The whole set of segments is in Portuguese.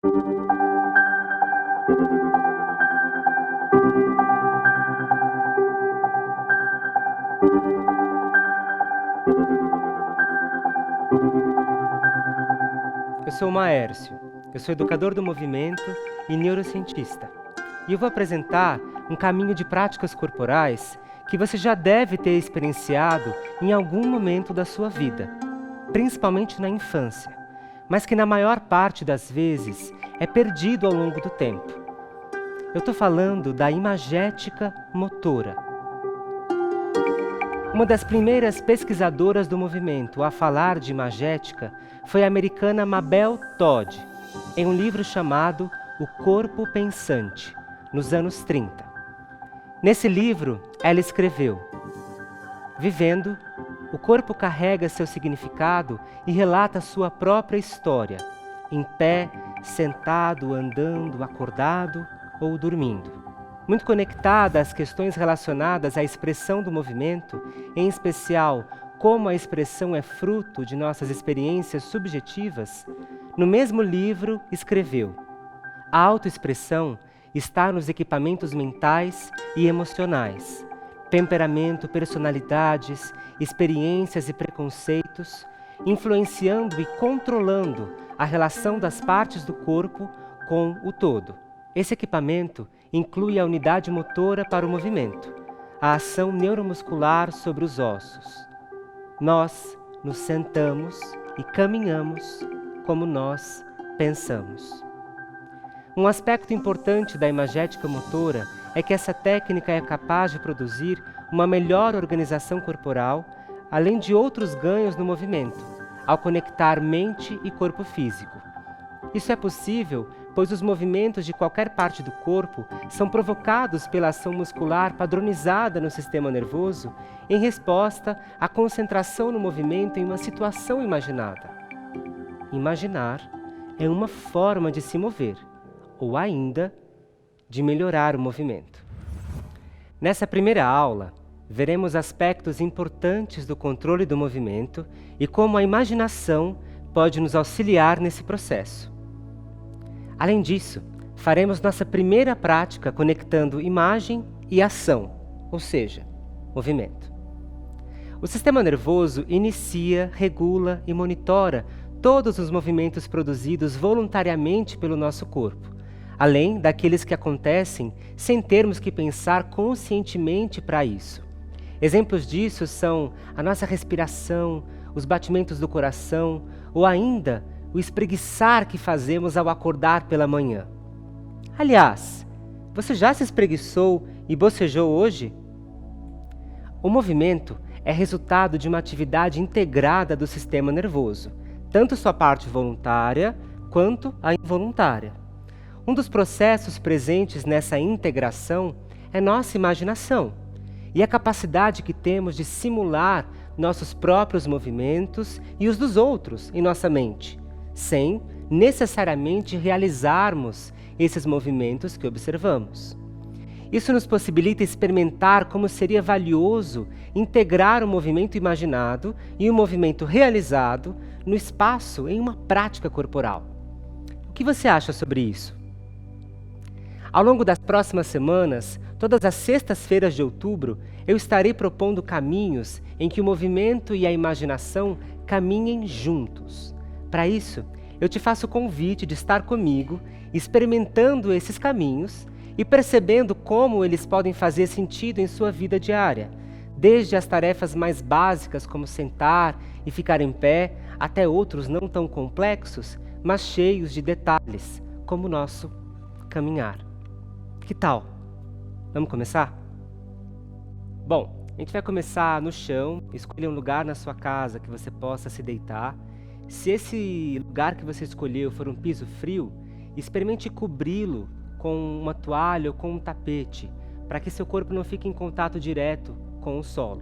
Eu sou o Maércio, eu sou educador do movimento e neurocientista. E eu vou apresentar um caminho de práticas corporais que você já deve ter experienciado em algum momento da sua vida, principalmente na infância, mas que na maior parte das vezes é perdido ao longo do tempo. Eu estou falando da imagética motora. Uma das primeiras pesquisadoras do movimento a falar de imagética foi a americana Mabel Todd, em um livro chamado O Corpo Pensante, nos anos 30. Nesse livro, ela escreveu: vivendo, o corpo carrega seu significado e relata sua própria história, em pé, sentado, andando, acordado ou dormindo. Muito conectada às questões relacionadas à expressão do movimento, em especial como a expressão é fruto de nossas experiências subjetivas, no mesmo livro escreveu: a autoexpressão está nos equipamentos mentais e emocionais, temperamento, personalidades, experiências e preconceitos, influenciando e controlando a relação das partes do corpo com o todo. Esse equipamento inclui a unidade motora para o movimento, a ação neuromuscular sobre os ossos. Nós nos sentamos e caminhamos como nós pensamos. Um aspecto importante da imagética motora é que essa técnica é capaz de produzir uma melhor organização corporal, além de outros ganhos no movimento, ao conectar mente e corpo físico. Isso é possível pois os movimentos de qualquer parte do corpo são provocados pela ação muscular padronizada no sistema nervoso em resposta à concentração no movimento em uma situação imaginada. Imaginar é uma forma de se mover, ou ainda, de melhorar o movimento. Nessa primeira aula, veremos aspectos importantes do controle do movimento e como a imaginação pode nos auxiliar nesse processo. Além disso, faremos nossa primeira prática conectando imagem e ação, ou seja, movimento. O sistema nervoso inicia, regula e monitora todos os movimentos produzidos voluntariamente pelo nosso corpo, além daqueles que acontecem sem termos que pensar conscientemente para isso. Exemplos disso são a nossa respiração, os batimentos do coração ou ainda o espreguiçar que fazemos ao acordar pela manhã. Aliás, você já se espreguiçou e bocejou hoje? O movimento é resultado de uma atividade integrada do sistema nervoso, tanto sua parte voluntária quanto a involuntária. Um dos processos presentes nessa integração é nossa imaginação e a capacidade que temos de simular nossos próprios movimentos e os dos outros em nossa mente, sem necessariamente realizarmos esses movimentos que observamos. Isso nos possibilita experimentar como seria valioso integrar o movimento imaginado e o movimento realizado no espaço em uma prática corporal. O que você acha sobre isso? Ao longo das próximas semanas, todas as sextas-feiras de outubro, eu estarei propondo caminhos em que o movimento e a imaginação caminhem juntos. Para isso, eu te faço o convite de estar comigo, experimentando esses caminhos e percebendo como eles podem fazer sentido em sua vida diária, desde as tarefas mais básicas como sentar e ficar em pé, até outros não tão complexos, mas cheios de detalhes, como o nosso caminhar. Que tal? Vamos começar? Bom, a gente vai começar no chão, escolher um lugar na sua casa que você possa se deitar. Se esse lugar que você escolheu for um piso frio, experimente cobri-lo com uma toalha ou com um tapete, para que seu corpo não fique em contato direto com o solo.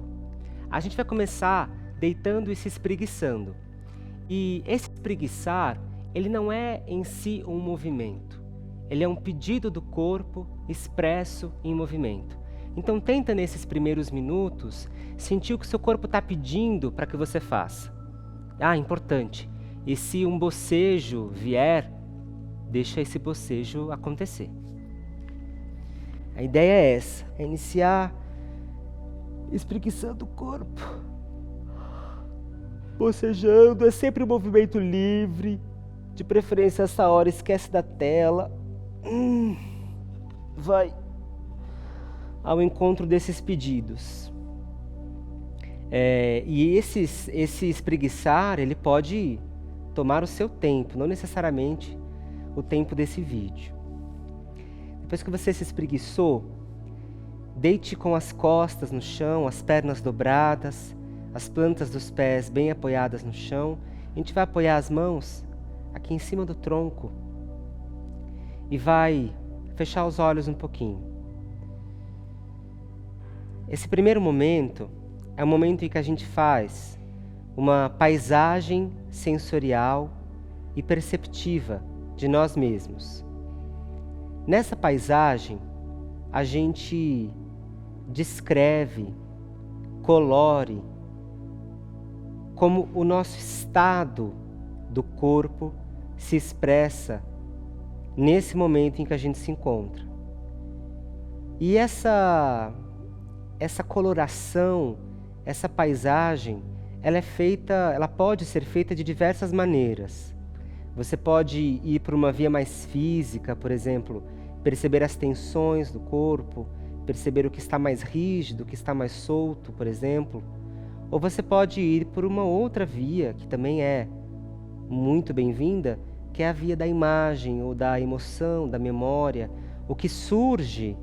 A gente vai começar deitando e se espreguiçando. E esse espreguiçar, ele não é em si um movimento. Ele é um pedido do corpo expresso em movimento. Então tenta nesses primeiros minutos sentir o que seu corpo está pedindo para que você faça. Importante, e se um bocejo vier, deixa esse bocejo acontecer. A ideia é essa, é iniciar espreguiçando o corpo, bocejando, é sempre um movimento livre, de preferência essa hora esquece da tela, vai ao encontro desses pedidos. E esse espreguiçar, ele pode tomar o seu tempo, não necessariamente o tempo desse vídeo. Depois que você se espreguiçou, deite com as costas no chão, as pernas dobradas, as plantas dos pés bem apoiadas no chão. A gente vai apoiar as mãos aqui em cima do tronco e vai fechar os olhos um pouquinho. Esse primeiro momento é o momento em que a gente faz uma paisagem sensorial e perceptiva de nós mesmos. Nessa paisagem, a gente descreve, colore como o nosso estado do corpo se expressa nesse momento em que a gente se encontra. E essa coloração, essa paisagem, ela pode ser feita de diversas maneiras. Você pode ir por uma via mais física, por exemplo, perceber as tensões do corpo, perceber o que está mais rígido, o que está mais solto, por exemplo. Ou você pode ir por uma outra via, que também é muito bem-vinda, que é a via da imagem, ou da emoção, da memória, o que surge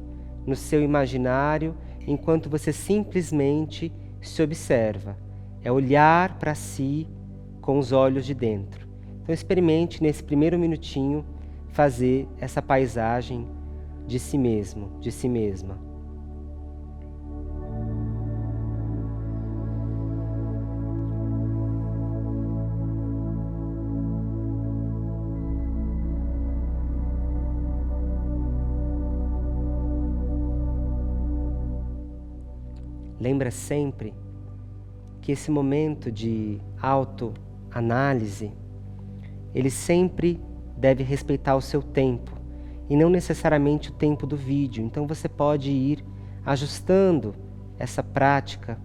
no seu imaginário enquanto você simplesmente se observa. É olhar para si com os olhos de dentro. Então experimente nesse primeiro minutinho fazer essa paisagem de si mesmo, de si mesma. Lembra sempre que esse momento de autoanálise, ele sempre deve respeitar o seu tempo e não necessariamente o tempo do vídeo. Então você pode ir ajustando essa prática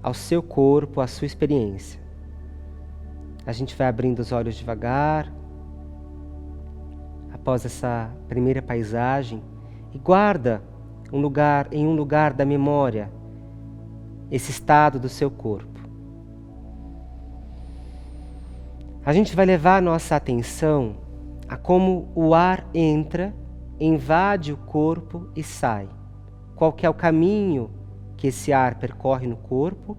ao seu corpo, à sua experiência. A gente vai abrindo os olhos devagar, após essa primeira paisagem, e guarda em um lugar da memória esse estado do seu corpo. A gente vai levar nossa atenção a como o ar entra, invade o corpo e sai. Qual que é o caminho que esse ar percorre no corpo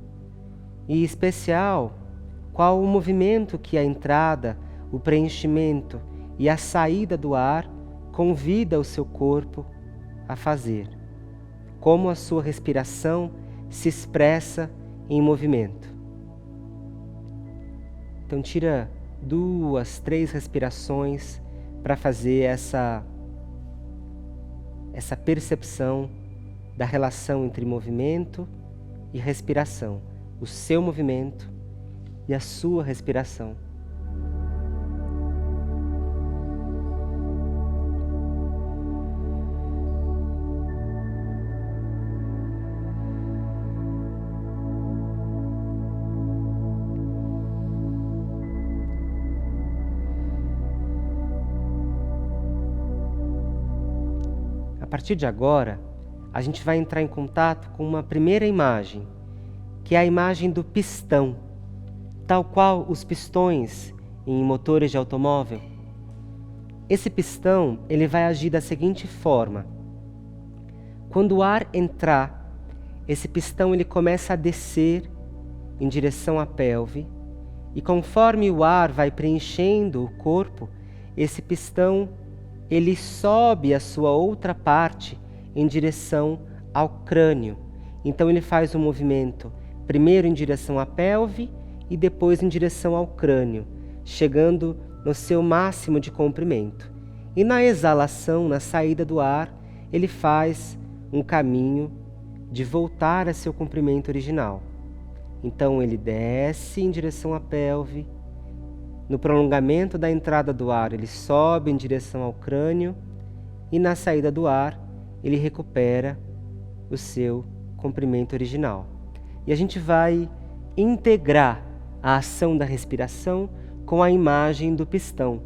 e, em especial, qual o movimento que a entrada, o preenchimento e a saída do ar convida o seu corpo a fazer. Como a sua respiração se expressa em movimento. Então tira 2, 3 respirações para fazer essa percepção da relação entre movimento e respiração, o seu movimento e a sua respiração. A partir de agora, a gente vai entrar em contato com uma primeira imagem, que é a imagem do pistão, tal qual os pistões em motores de automóvel. Esse pistão, ele vai agir da seguinte forma: quando o ar entrar, esse pistão ele começa a descer em direção à pelve, e conforme o ar vai preenchendo o corpo, esse pistão ele sobe a sua outra parte em direção ao crânio. Então ele faz um movimento primeiro em direção à pelve e depois em direção ao crânio, chegando no seu máximo de comprimento. E na exalação, na saída do ar, ele faz um caminho de voltar a seu comprimento original. Então ele desce em direção à pelve, No prolongamento da entrada do ar, ele sobe em direção ao crânio e na saída do ar, ele recupera o seu comprimento original. E a gente vai integrar a ação da respiração com a imagem do pistão.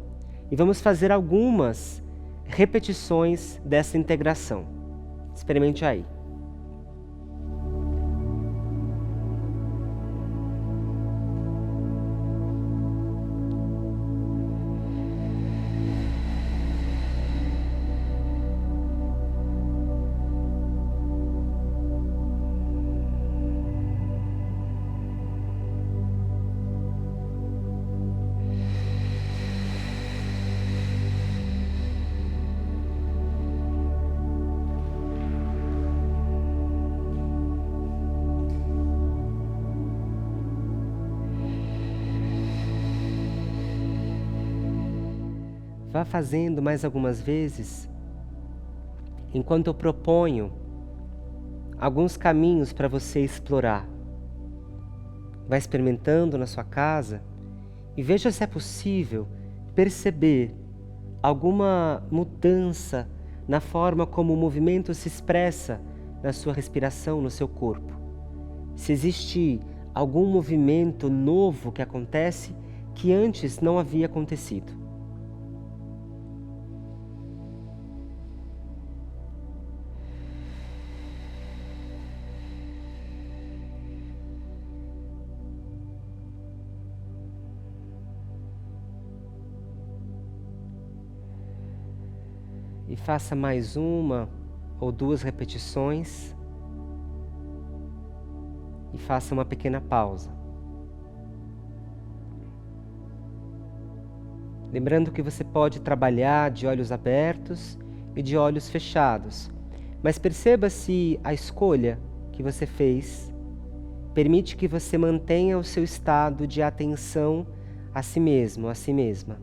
E vamos fazer algumas repetições dessa integração. Experimente aí. Vá fazendo mais algumas vezes, enquanto eu proponho alguns caminhos para você explorar. Vá experimentando na sua casa e veja se é possível perceber alguma mudança na forma como o movimento se expressa na sua respiração, no seu corpo. Se existe algum movimento novo que acontece que antes não havia acontecido. E faça mais uma ou duas repetições e faça uma pequena pausa. Lembrando que você pode trabalhar de olhos abertos e de olhos fechados, mas perceba se a escolha que você fez permite que você mantenha o seu estado de atenção a si mesmo, a si mesma.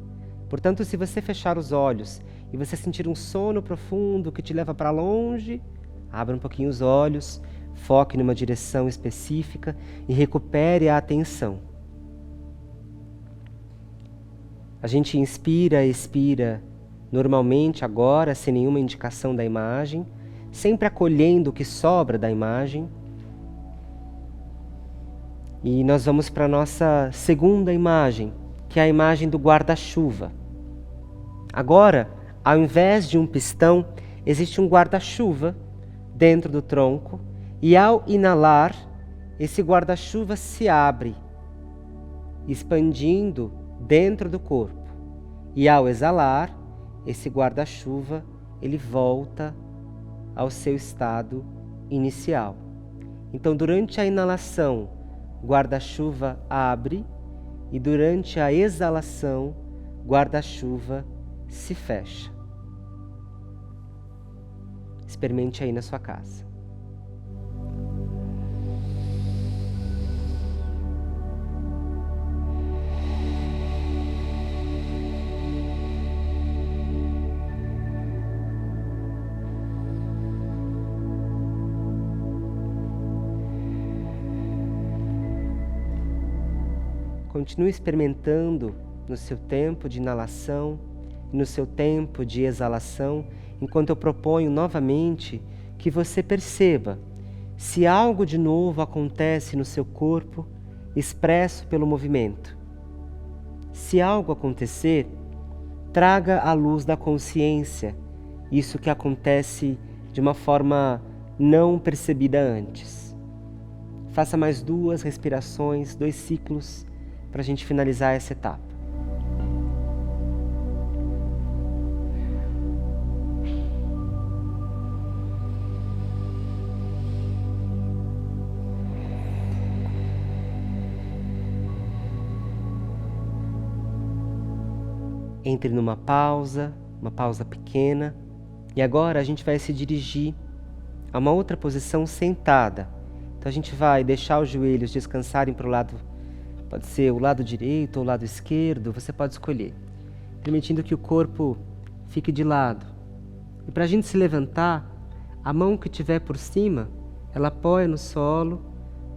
Portanto, se você fechar os olhos e você sentir um sono profundo que te leva para longe, abra um pouquinho os olhos, foque numa direção específica e recupere a atenção. A gente inspira e expira normalmente agora, sem nenhuma indicação da imagem, sempre acolhendo o que sobra da imagem. E nós vamos para a nossa segunda imagem, que é a imagem do guarda-chuva. Agora, ao invés de um pistão, existe um guarda-chuva dentro do tronco e ao inalar, esse guarda-chuva se abre, expandindo dentro do corpo. E ao exalar, esse guarda-chuva ele volta ao seu estado inicial. Então, durante a inalação, o guarda-chuva abre e durante a exalação, o guarda-chuva se fecha. Experimente aí na sua casa. Continue experimentando no seu tempo de inalação e no seu tempo de exalação, enquanto eu proponho novamente que você perceba se algo de novo acontece no seu corpo, expresso pelo movimento. Se algo acontecer, traga à luz da consciência isso que acontece de uma forma não percebida antes. Faça mais 2 respirações, 2 ciclos, para a gente finalizar essa etapa. Entre numa pausa pequena, e agora a gente vai se dirigir a uma outra posição sentada. Então a gente vai deixar os joelhos descansarem para o lado, pode ser o lado direito ou o lado esquerdo, você pode escolher, permitindo que o corpo fique de lado. E para a gente se levantar, a mão que tiver por cima, ela apoia no solo,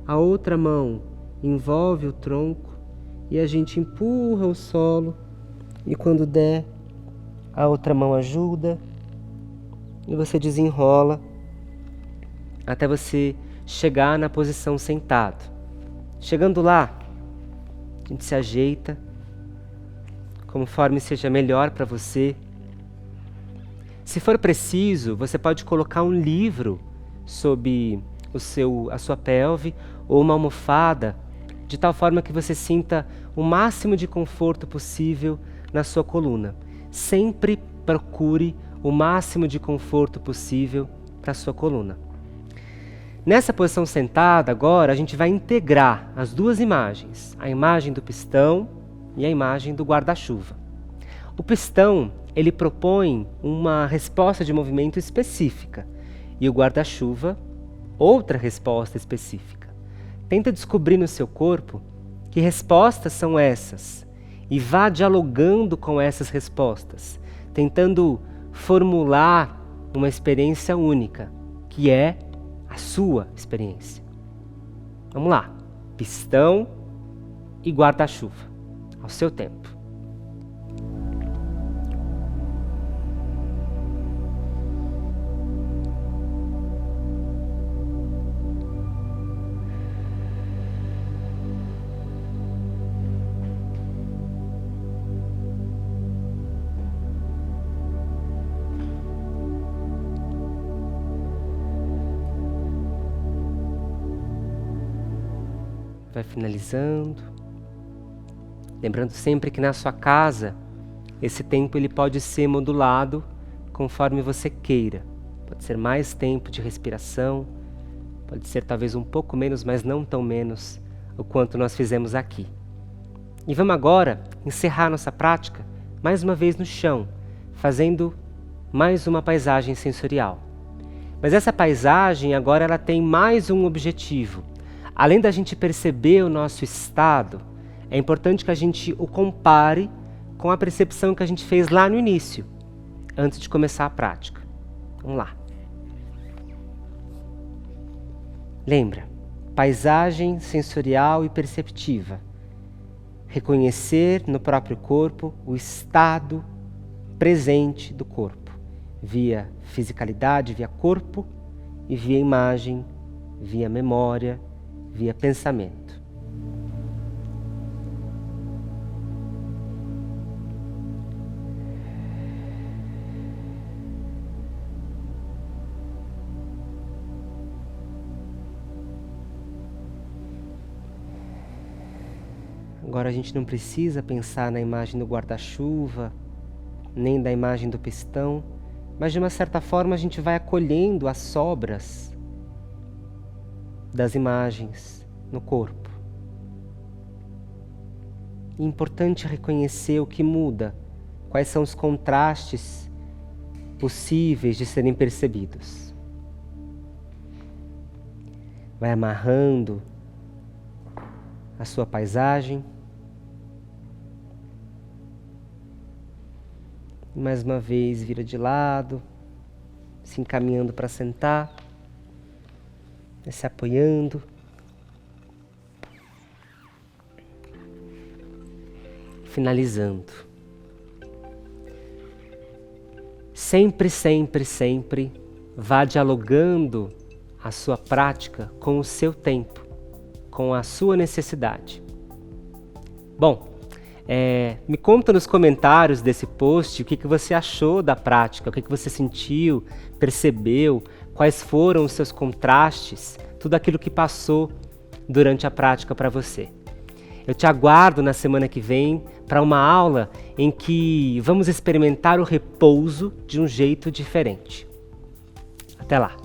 a outra mão envolve o tronco e a gente empurra o solo, e quando der, a outra mão ajuda, e você desenrola até você chegar na posição sentado. Chegando lá, a gente se ajeita, conforme seja melhor para você. Se for preciso, você pode colocar um livro sob a sua pelve ou uma almofada, de tal forma que você sinta o máximo de conforto possível na sua coluna. Sempre procure o máximo de conforto possível para a sua coluna. Nessa posição sentada, agora, a gente vai integrar as duas imagens, a imagem do pistão e a imagem do guarda-chuva. O pistão, ele propõe uma resposta de movimento específica e o guarda-chuva, outra resposta específica. Tenta descobrir no seu corpo que respostas são essas e vá dialogando com essas respostas, tentando formular uma experiência única, que é a sua experiência. Vamos lá, pistão e guarda-chuva, ao seu tempo. Vai finalizando, lembrando sempre que na sua casa esse tempo ele pode ser modulado conforme você queira. Pode ser mais tempo de respiração, pode ser talvez um pouco menos, mas não tão menos o quanto nós fizemos aqui. E vamos agora encerrar nossa prática mais uma vez no chão, fazendo mais uma paisagem sensorial. Mas essa paisagem agora ela tem mais um objetivo. Além da gente perceber o nosso estado, é importante que a gente o compare com a percepção que a gente fez lá no início, antes de começar a prática. Vamos lá. Lembra, paisagem sensorial e perceptiva. Reconhecer no próprio corpo o estado presente do corpo, via fisicalidade, via corpo, e via imagem, via memória, via pensamento. Agora a gente não precisa pensar na imagem do guarda-chuva, nem da imagem do pistão, mas de uma certa forma a gente vai acolhendo as sobras das imagens no corpo. É importante reconhecer o que muda, quais são os contrastes possíveis de serem percebidos. Vai amarrando a sua paisagem. E mais uma vez vira de lado, se encaminhando para sentar. Se apoiando. Finalizando. Sempre, sempre, sempre vá dialogando a sua prática com o seu tempo, com a sua necessidade. Bom, me conta nos comentários desse post o que você achou da prática, o que você sentiu, percebeu, quais foram os seus contrastes, tudo aquilo que passou durante a prática para você. Eu te aguardo na semana que vem para uma aula em que vamos experimentar o repouso de um jeito diferente. Até lá!